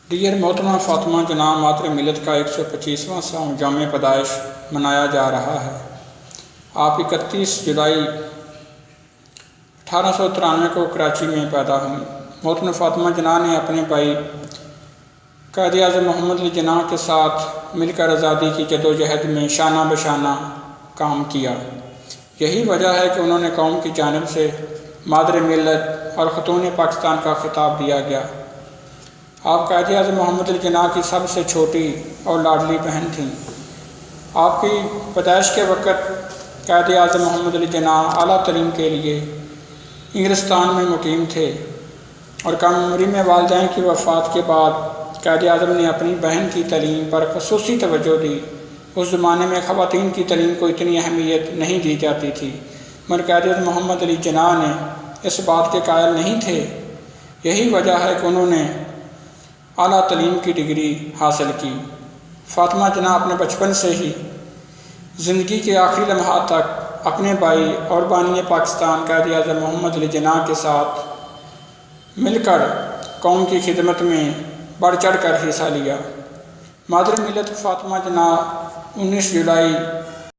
Dear محترمہ فاطمہ جناح مادر ملت کا 125واں سال جامع پیدائش منایا جا رہا ہے۔ آپ 31 جولائی 1893 کو کراچی میں پیدا ہوئیں۔ محترمہ فاطمہ جناح نے اپنے بھائی قائد اعظم محمد علی جناح کے ساتھ مل کر آزادی کی جدوجہد میں شانہ بشانہ کام کیا۔ یہی وجہ ہے کہ انہوں نے قوم کی جانب سے مادر ملت اور خاتون پاکستان کا خطاب دیا گیا۔ آپ قائد اعظم محمد علی جناح کی سب سے چھوٹی اور لاڈلی بہن تھیں۔ آپ کی پیدائش کے وقت قائد اعظم محمد علی جناح اعلیٰ تعلیم کے لیے انگلستان میں مقیم تھے اور کم عمری میں والدین کی وفات کے بعد قائد اعظم نے اپنی بہن کی تعلیم پر خصوصی توجہ دی۔ اس زمانے میں خواتین کی تعلیم کو اتنی اہمیت نہیں دی جاتی تھی، مگر قائد اعظم محمد علی جناح نے اس بات کے قائل نہیں تھے۔ یہی وجہ ہے کہ انہوں نے اعلیٰ تعلیم کی ڈگری حاصل کی۔ فاطمہ جناح اپنے بچپن سے ہی زندگی کے آخری لمحات تک اپنے بھائی اور بانی پاکستان قائد اعظم محمد علی جناح کے ساتھ مل کر قوم کی خدمت میں بڑھ چڑھ کر حصہ لیا۔ مادر ملت فاطمہ جناح 19 جولائی